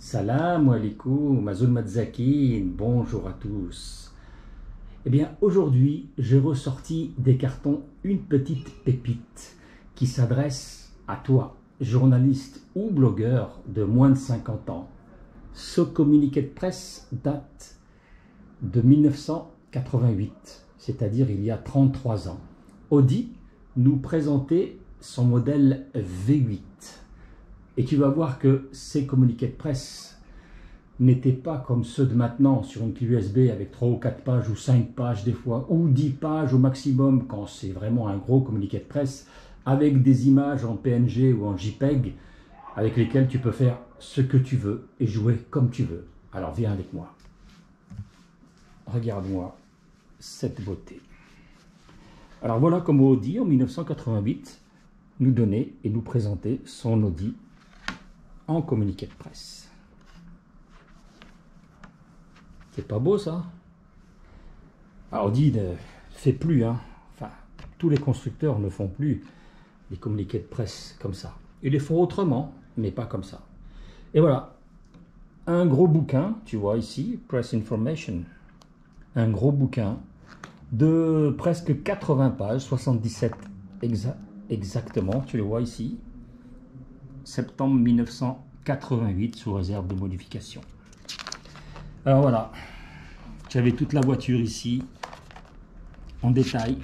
Salam alaikum, Mazoul Madzakin, bonjour à tous. Eh bien, aujourd'hui, j'ai ressorti des cartons une petite pépite qui s'adresse à toi, journaliste ou blogueur de moins de 50 ans. Ce communiqué de presse date de 1988, c'est-à-dire il y a 33 ans. Audi nous présentait son modèle V8. Et tu vas voir que ces communiqués de presse n'étaient pas comme ceux de maintenant sur une clé USB avec 3 ou 4 pages ou 5 pages des fois, ou 10 pages au maximum quand c'est vraiment un gros communiqué de presse, avec des images en PNG ou en JPEG avec lesquelles tu peux faire ce que tu veux et jouer comme tu veux. Alors viens avec moi. Regarde-moi cette beauté. Alors voilà comment Audi en 1988 nous donnait et nous présentait son Audi en communiqué de presse. C'est pas beau ça? Alors Audi ne fait plus, enfin tous les constructeurs ne font plus des communiqués de presse comme ça. Ils les font autrement, mais pas comme ça. Et voilà, un gros bouquin, tu vois ici, Press Information, un gros bouquin de presque 80 pages, 77 exactement, tu le vois ici, septembre 1988, sous réserve de modification. Alors voilà, j'avais toute la voiture ici, en détail,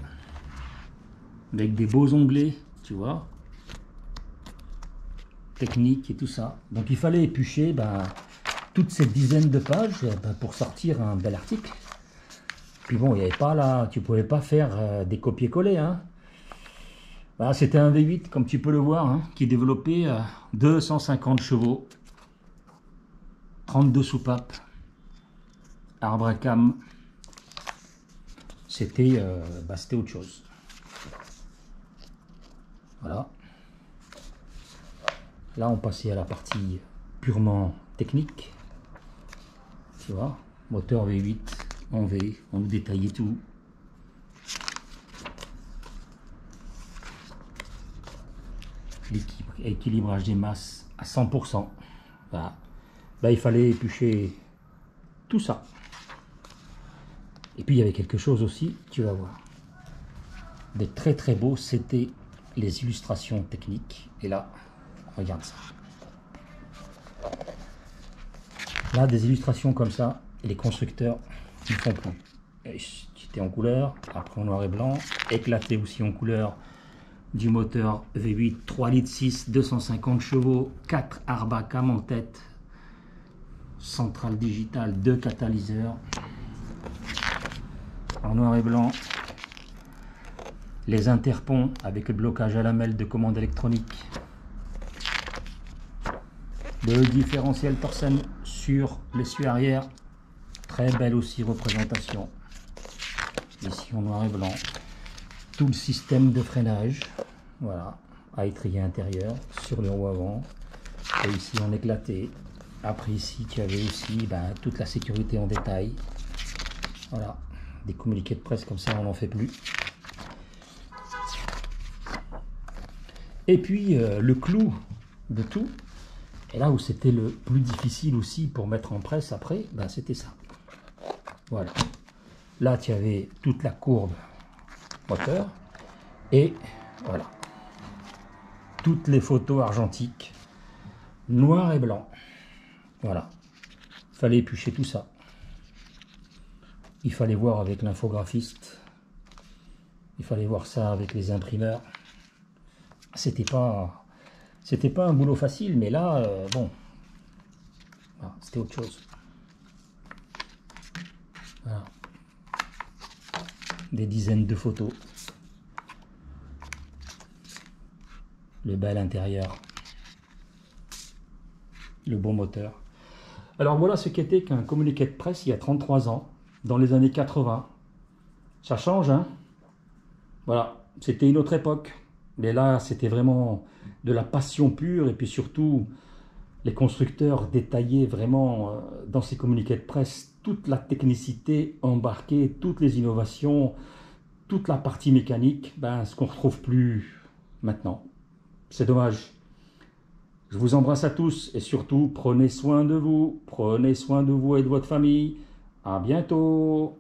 avec des beaux onglets, tu vois, technique et tout ça. Donc il fallait éplucher toutes ces dizaines de pages pour sortir un bel article. Puis bon, il n'y avait pas là, tu pouvais pas faire des copier-coller, Voilà, c'était un V8, comme tu peux le voir, qui développait 250 chevaux, 32 soupapes, arbre à cam. C'était autre chose. Voilà. Là, on passait à la partie purement technique. Tu vois, moteur V8 en V, on nous détaillait tout. L'équilibrage des masses à 100%. Voilà. Là, il fallait éplucher tout ça. Et puis, il y avait quelque chose aussi, tu vas voir. Des très très beaux, c'était les illustrations techniques. Et là, regarde ça. Là, des illustrations comme ça, les constructeurs ne font plus. C'était en couleur, après en noir et blanc, éclaté aussi en couleur du moteur V8 3 litres 6, 250 chevaux, 4 arbres à cam en tête, centrale digitale, 2 catalyseurs, en noir et blanc, les interponts avec le blocage à lamelles de commande électronique, le différentiel Torsen sur l'essuie arrière, très belle aussi représentation, ici en noir et blanc, tout le système de freinage, voilà, à étrier intérieur sur le roue avant, et ici en éclaté. Après ici tu avais aussi toute la sécurité en détail. Voilà, des communiqués de presse comme ça on n'en fait plus. Et puis le clou de tout, et là où c'était le plus difficile aussi pour mettre en presse après, c'était ça. Voilà, là tu avais toute la courbe moteur et voilà, toutes les photos argentiques, noir et blanc. Voilà, il fallait éplucher tout ça. Il fallait voir avec l'infographiste. Il fallait voir ça avec les imprimeurs. C'était pas un boulot facile, mais là, bon, voilà, c'était autre chose. Voilà. Des dizaines de photos. Le bel intérieur. Le bon moteur. Alors voilà ce qu'était qu'un communiqué de presse il y a 33 ans, dans les années 80. Ça change, Voilà, c'était une autre époque. Mais là, c'était vraiment de la passion pure. Et puis surtout, les constructeurs détaillaient vraiment dans ces communiqués de presse toute la technicité embarquée, toutes les innovations, toute la partie mécanique, ce qu'on ne retrouve plus maintenant. C'est dommage. Je vous embrasse à tous et surtout, prenez soin de vous et de votre famille. À bientôt.